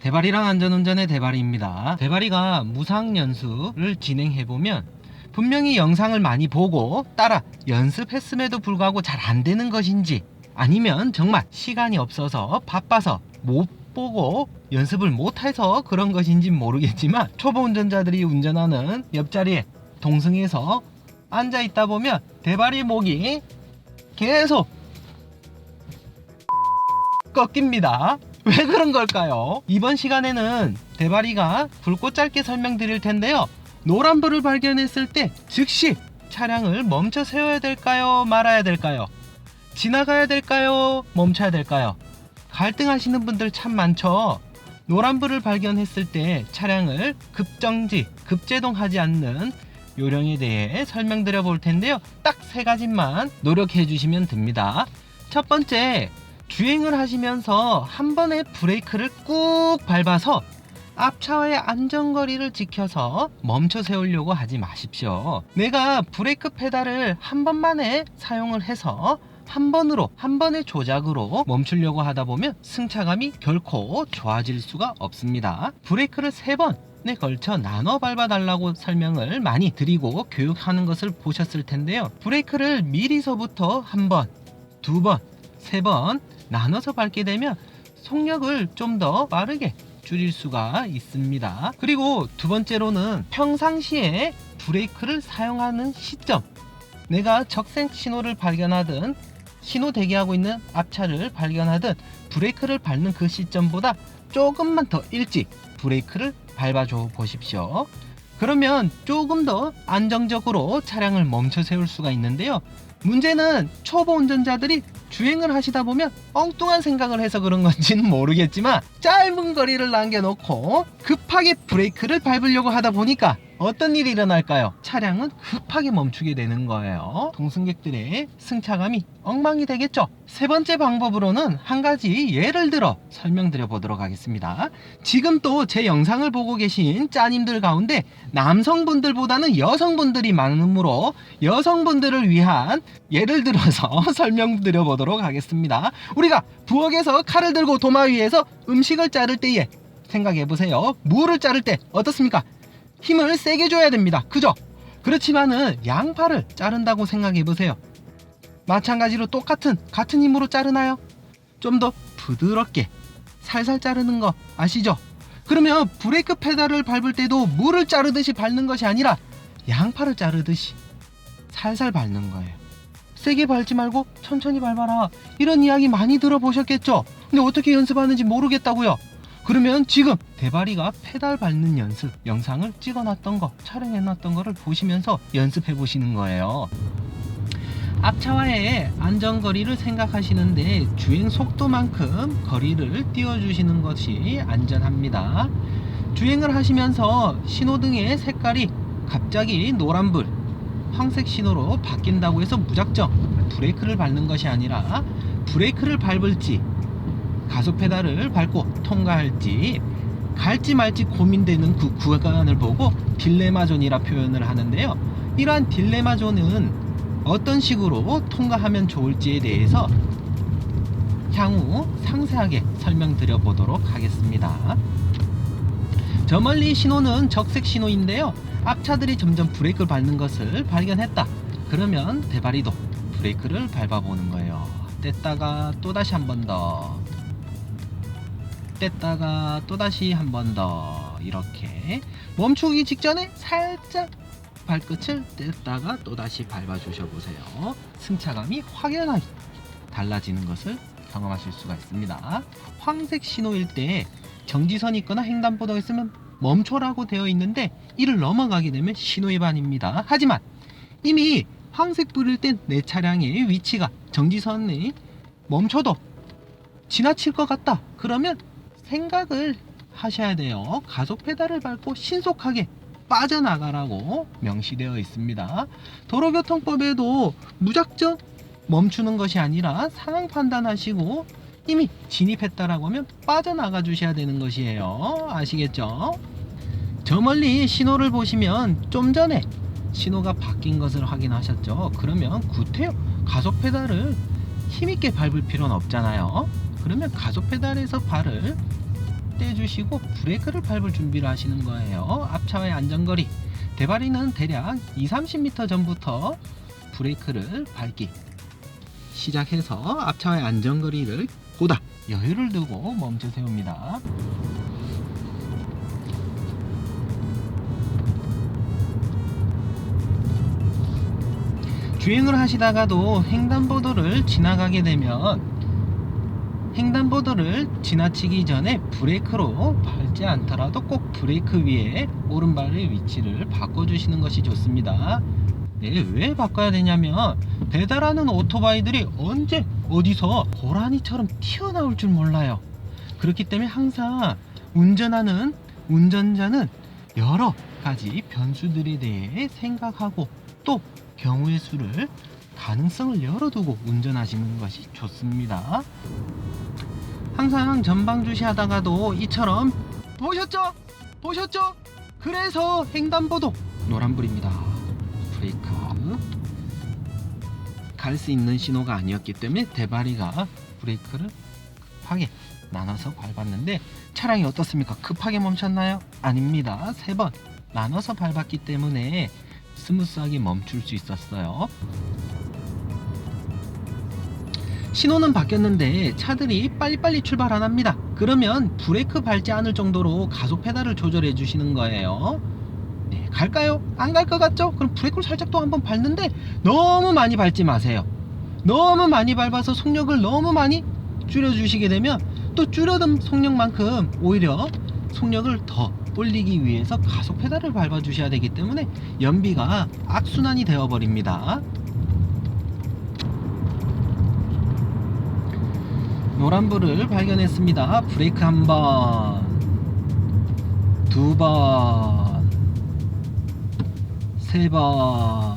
대발이랑 안전운전의 대발이입니다. 대발이가 무상연수를 진행해보면 분명히 영상을 많이 보고 따라 연습했음에도 불구하고 잘 안되는 것인지, 아니면 정말 시간이 없어서 바빠서 못 보고 연습을 못해서 그런 것인지 모르겠지만, 초보 운전자들이 운전하는 옆자리에 동승해서 앉아있다 보면 대발이 목이 계속 꺾입니다. 왜 그런 걸까요? 이번 시간에는 대발이가 굵고 짧게 설명드릴 텐데요. 노란불을 발견했을 때 즉시 차량을 멈춰 세워야 될까요? 말아야 될까요? 지나가야 될까요? 멈춰야 될까요? 갈등하시는 분들 참 많죠. 노란불을 발견했을 때 차량을 급정지, 급제동하지 않는 요령에 대해 설명드려 볼 텐데요. 딱 세 가지만 노력해 주시면 됩니다. 첫 번째, 주행을 하시면서 한 번에 브레이크를 꾹 밟아서 앞차와의 안전거리를 지켜서 멈춰 세우려고 하지 마십시오. 내가 브레이크 페달을 한 번만에 사용을 해서 한 번의 조작으로 멈추려고 하다 보면 승차감이 결코 좋아질 수가 없습니다. 브레이크를 3번에 걸쳐 나눠 밟아달라고 설명을 많이 드리고 교육하는 것을 보셨을 텐데요. 브레이크를 미리서부터 1번, 2번, 3번 나눠서 밟게 되면 속력을 좀 더 빠르게 줄일 수가 있습니다. 그리고 두 번째로는 평상시에 브레이크를 사용하는 시점, 내가 적색 신호를 발견하든 신호 대기하고 있는 앞차를 발견하든 브레이크를 밟는 그 시점보다 조금만 더 일찍 브레이크를 밟아줘 보십시오. 그러면 조금 더 안정적으로 차량을 멈춰 세울 수가 있는데요. 문제는 초보 운전자들이 주행을 하시다 보면 엉뚱한 생각을 해서 그런 건지는 모르겠지만 짧은 거리를 남겨놓고 급하게 브레이크를 밟으려고 하다 보니까 어떤 일이 일어날까요? 차량은 급하게 멈추게 되는 거예요. 동승객들의 승차감이 엉망이 되겠죠. 세 번째 방법으로는 한 가지 예를 들어 설명드려 보도록 하겠습니다. 지금 또 제 영상을 보고 계신 짜님들 가운데 남성분들보다는 여성분들이 많으므로 여성분들을 위한 예를 들어서 설명드려 보도록 하겠습니다. 우리가 부엌에서 칼을 들고 도마 위에서 음식을 자를 때에 생각해 보세요. 무를 자를 때 어떻습니까? 힘을 세게 줘야 됩니다. 그죠? 그렇지만은 양파를 자른다고 생각해 보세요. 마찬가지로 같은 힘으로 자르나요? 좀 더 부드럽게 살살 자르는 거 아시죠? 그러면 브레이크 페달을 밟을 때도 무를 자르듯이 밟는 것이 아니라 양파를 자르듯이 살살 밟는 거예요. 세게 밟지 말고 천천히 밟아라, 이런 이야기 많이 들어보셨겠죠? 근데 어떻게 연습하는지 모르겠다고요? 그러면 지금 대발이가 페달 밟는 연습 영상을 찍어놨던 거, 촬영해놨던 거를 보시면서 연습해 보시는 거예요. 앞차와의 안전거리를 생각하시는데 주행 속도만큼 거리를 띄워주시는 것이 안전합니다. 주행을 하시면서 신호등의 색깔이 갑자기 노란불, 황색 신호로 바뀐다고 해서 무작정 브레이크를 밟는 것이 아니라 브레이크를 밟을지 가속 페달을 밟고 통과할지 갈지 말지 고민되는 그 구간을 보고 딜레마 존이라 표현을 하는데요. 이러한 딜레마 존은 어떤 식으로 통과하면 좋을지에 대해서 향후 상세하게 설명드려 보도록 하겠습니다. 저 멀리 신호는 적색 신호인데요. 앞차들이 점점 브레이크를 밟는 것을 발견했다. 그러면 대발이도 브레이크를 밟아보는 거예요. 뗐다가 또다시 한 번 더, 뗐다가 또다시 한 번 더, 이렇게 멈추기 직전에 살짝 발끝을 뗐다가 또다시 밟아 주셔 보세요. 승차감이 확연하게 달라지는 것을 경험하실 수가 있습니다. 황색 신호일 때 정지선이 있거나 횡단보도가 있으면 멈춰라고 되어 있는데 이를 넘어가게 되면 신호위반입니다. 하지만 이미 황색 불일 땐 내 차량의 위치가 정지선에 멈춰도 지나칠 것 같다. 그러면 생각을 하셔야 돼요. 가속 페달을 밟고 신속하게 빠져나가라고 명시되어 있습니다. 도로교통법에도 무작정 멈추는 것이 아니라 상황 판단하시고 이미 진입했다라고 하면 빠져나가 주셔야 되는 것이에요. 아시겠죠? 저 멀리 신호를 보시면 좀 전에 신호가 바뀐 것을 확인하셨죠? 그러면 구태여 가속 페달을 힘있게 밟을 필요는 없잖아요. 그러면 가속 페달에서 발을 떼주세요. 주시고 브레이크를 밟을 준비를 하시는 거예요. 앞차와의 안전거리, 대바리는 대략 20-30m 전부터 브레이크를 밟기 시작해서 앞차와의 안전거리를 보다 여유를 두고 멈춰 세웁니다. 주행을 하시다가도 횡단보도를 지나가게 되면 횡단보도를 지나치기 전에 브레이크로 밟지 않더라도 꼭 브레이크 위에 오른발의 위치를 바꿔주시는 것이 좋습니다. 네, 왜 바꿔야 되냐면 배달하는 오토바이들이 언제 어디서 고라니처럼 튀어나올 줄 몰라요. 그렇기 때문에 항상 운전하는 운전자는 여러 가지 변수들에 대해 생각하고 또 경우의 수를 가능성을 열어두고 운전하시는 것이 좋습니다. 항상 전방 주시하다가도 이처럼 보셨죠? 그래서 횡단보도 노란불입니다. 브레이크 갈 수 있는 신호가 아니었기 때문에 대바리가 브레이크를 급하게 나눠서 밟았는데 차량이 어떻습니까? 급하게 멈췄나요? 아닙니다. 3번 나눠서 밟았기 때문에 스무스하게 멈출 수 있었어요. 신호는 바뀌었는데 차들이 빨리빨리 출발 안 합니다. 그러면 브레이크 밟지 않을 정도로 가속 페달을 조절해 주시는 거예요. 네, 갈까요? 안 갈 것 같죠? 그럼 브레이크를 살짝 또 한번 밟는데 너무 많이 밟지 마세요. 너무 많이 밟아서 속력을 너무 많이 줄여주시게 되면 또 줄여둔 속력만큼 오히려 속력을 더 올리기 위해서 가속 페달을 밟아 주셔야 되기 때문에 연비가 악순환이 되어 버립니다. 노란불을 발견했습니다. 브레이크 한번, 2번, 3번.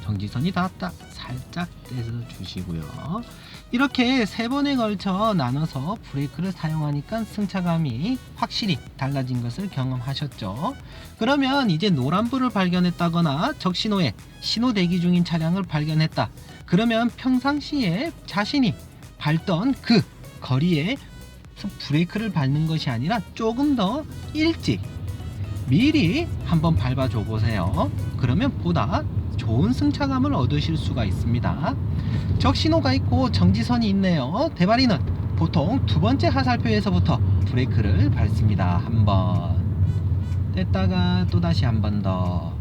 정지선이 닿았다. 살짝 떼서 주시고요. 이렇게 3번에 걸쳐 나눠서 브레이크를 사용하니까 승차감이 확실히 달라진 것을 경험하셨죠. 그러면 이제 노란불을 발견했다거나 적신호에 신호 대기 중인 차량을 발견했다. 그러면 평상시에 자신이 밟던 그 거리에 브레이크를 밟는 것이 아니라 조금 더 일찍 미리 한번 밟아줘 보세요. 그러면 보다 좋은 승차감을 얻으실 수가 있습니다. 적신호가 있고 정지선이 있네요. 대바리는 보통 2번째 하살표에서부터 브레이크를 밟습니다. 한번 뗐다가 또다시 한 번 더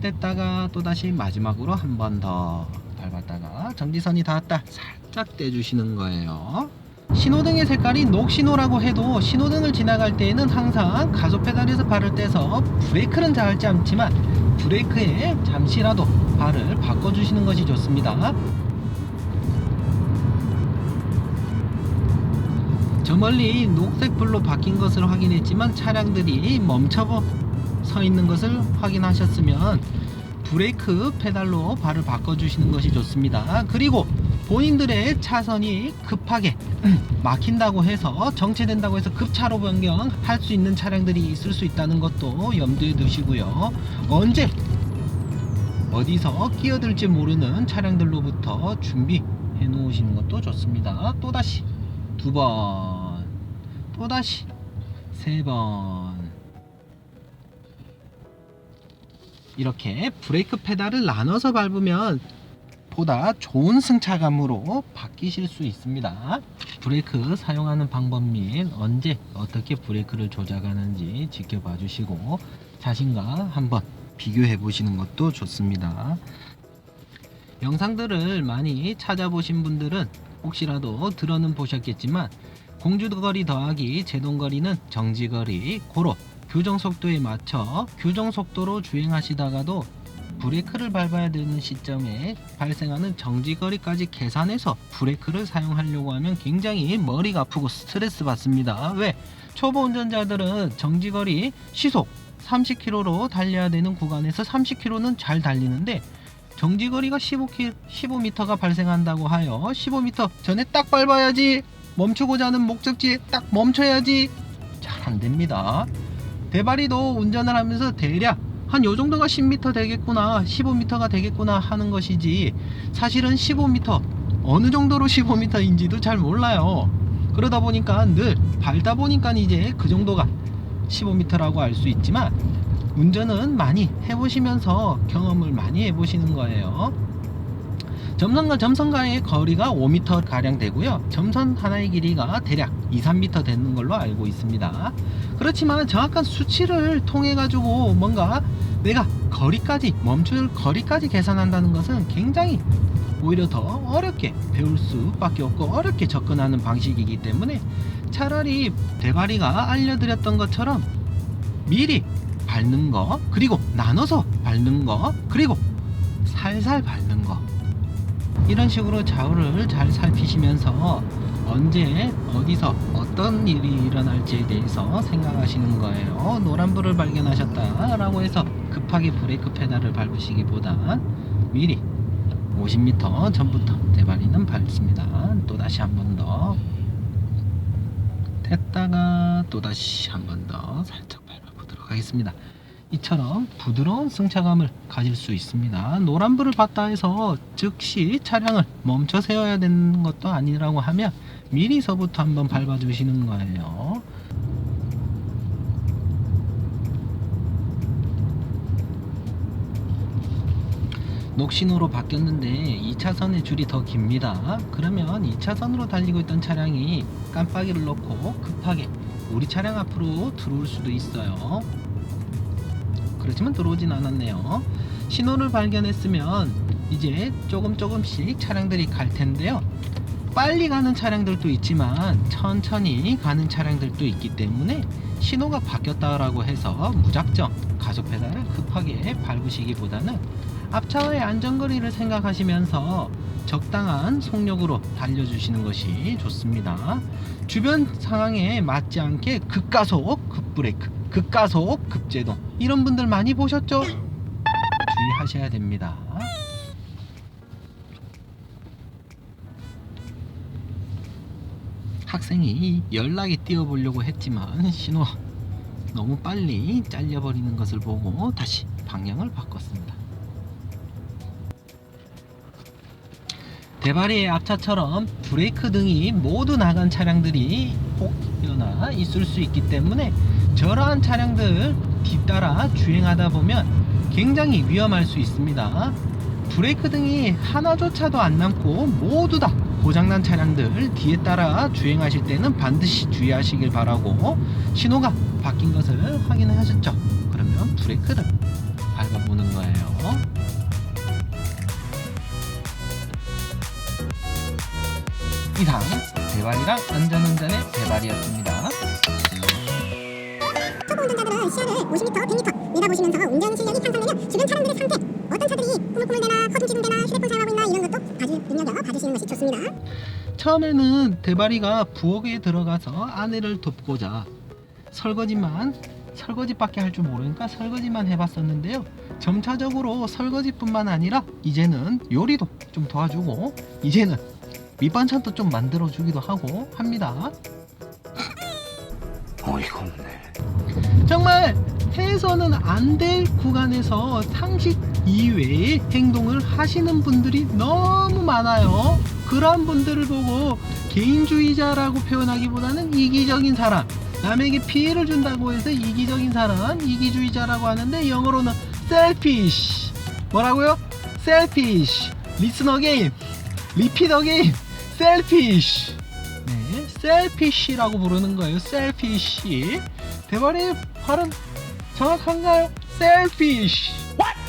뗐다가 또다시 마지막으로 한 번 더 밟았다가 정지선이 닿았다. 살짝 떼주시는 거예요. 신호등의 색깔이 녹신호라고 해도 신호등을 지나갈 때에는 항상 가속 페달에서 발을 떼서 브레이크는 닿지 않지만 브레이크에 잠시라도 발을 바꿔주시는 것이 좋습니다. 저 멀리 녹색불로 바뀐 것을 확인했지만 차량들이 멈춰 서 있는 것을 확인하셨으면 브레이크 페달로 발을 바꿔주시는 것이 좋습니다. 그리고 본인들의 차선이 급하게 막힌다고 해서 정체된다고 해서 급차로 변경할 수 있는 차량들이 있을 수 있다는 것도 염두에 두시고요. 언제 어디서 끼어들지 모르는 차량들로부터 준비해 놓으시는 것도 좋습니다. 또다시 2번, 또다시 3번. 이렇게 브레이크 페달을 나눠서 밟으면 보다 좋은 승차감으로 바뀌실 수 있습니다. 브레이크 사용하는 방법 및 언제 어떻게 브레이크를 조작하는지 지켜봐 주시고 자신과 한번 비교해 보시는 것도 좋습니다. 영상들을 많이 찾아보신 분들은 혹시라도 들어는 보셨겠지만 공주거리 더하기 제동거리는 정지거리 고로 규정속도에 맞춰 규정속도로 주행하시다가도 브레이크를 밟아야 되는 시점에 발생하는 정지거리까지 계산해서 브레이크를 사용하려고 하면 굉장히 머리가 아프고 스트레스 받습니다. 왜? 초보 운전자들은 정지거리 시속 30km로 달려야 되는 구간에서 30km는 잘 달리는데 정지거리가 15m가 발생한다고 하여 15m 전에 딱 밟아야지, 멈추고자 하는 목적지에 딱 멈춰야지. 잘 안됩니다. 대바리도 운전을 하면서 대략 한 요정도가 10m 되겠구나, 15m가 되겠구나 하는 것이지 사실은 15m 어느 정도로 15m인지도 잘 몰라요. 그러다 보니까 늘 밟다 보니까 이제 그 정도가 15m라고 알 수 있지만, 운전은 많이 해보시면서 경험을 많이 해보시는 거예요. 점선과 점선과의 거리가 5m 가량 되고요, 점선 하나의 길이가 대략 2-3m 되는 걸로 알고 있습니다. 그렇지만 정확한 수치를 통해 가지고 뭔가 내가 거리까지, 멈출 거리까지 계산한다는 것은 굉장히 오히려 더 어렵게 배울 수밖에 없고 어렵게 접근하는 방식이기 때문에, 차라리 대바리가 알려드렸던 것처럼 미리 밟는 거, 그리고 나눠서 밟는 거, 그리고 살살 밟는 거, 이런 식으로 좌우를 잘 살피시면서 언제 어디서 어떤 일이 일어날지에 대해서 생각하시는 거예요. 노란불을 발견하셨다 라고 해서 급하게 브레이크 페달을 밟으시기보단 미리 50m 전부터 대바리는 밟습니다. 또다시 한 번 더 됐다가 또다시 한 번 더 살짝 밟아보도록 하겠습니다. 이처럼 부드러운 승차감을 가질 수 있습니다. 노란불을 봤다 해서 즉시 차량을 멈춰 세워야 되는 것도 아니라고 하면 미리서부터 한번 밟아 주시는 거예요. 녹신호로 바뀌었는데 2차선의 줄이 더 깁니다. 그러면 2차선으로 달리고 있던 차량이 깜빡이를 놓고 급하게 우리 차량 앞으로 들어올 수도 있어요. 그렇지만 들어오진 않았네요. 신호를 발견했으면 이제 조금씩 차량들이 갈 텐데요, 빨리 가는 차량들도 있지만 천천히 가는 차량들도 있기 때문에 신호가 바뀌었다라고 해서 무작정 가속 페달을 급하게 밟으시기보다는 앞차와의 안전거리를 생각하시면서 적당한 속력으로 달려주시는 것이 좋습니다. 주변 상황에 맞지 않게 급가속, 급브레이크, 급가속, 급제동, 이런 분들 많이 보셨죠? 주의하셔야 됩니다. 학생이 연락이 뛰어보려고 했지만 신호 너무 빨리 잘려버리는 것을 보고 다시 방향을 바꿨습니다. 대바리의 앞차처럼 브레이크 등이 모두 나간 차량들이 혹여나 있을 수 있기 때문에 저러한 차량들 뒤따라 주행하다 보면 굉장히 위험할 수 있습니다. 브레이크 등이 하나조차도 안 남고 모두 다 고장난 차량들 뒤에 따라 주행하실 때는 반드시 주의하시길 바라고, 신호가 바뀐 것을 확인하셨죠? 그러면 브레이크를 밟아보는 거예요. 이상 대바리랑 안전운전의 대바리였습니다. 초보 운전자들은 시야를 50m, 100m 내다보시면서 운전 실력이 향상되며 주변 차량들의 상태, 어떤 차들이 꾸물꾸물대나 허둥지둥대나 휴대폰 사용하고 있나, 이런 것도 눈여겨봐주시는 것이 좋습니다. 처음에는 대바리가 부엌에 들어가서 아내를 돕고자 설거지밖에 할 줄 모르니까 설거지만 해봤었는데요, 점차적으로 설거지뿐만 아니라 이제는 요리도 좀 도와주고 이제는 밑반찬도 좀 만들어주기도 하고 합니다. 어이가 없네. 정말 해서는 안 될 구간에서 상식 이외의 행동을 하시는 분들이 너무 많아요. 그런 분들을 보고 개인주의자라고 표현하기보다는 이기적인 사람, 남에게 피해를 준다고 해서 이기적인 사람, 이기주의자라고 하는데 영어로는 selfish. 뭐라고요? selfish. listen again, repeat again. selfish. 네, selfish라고 부르는 거예요. selfish. 대바리 발음 정확한가요? selfish. What?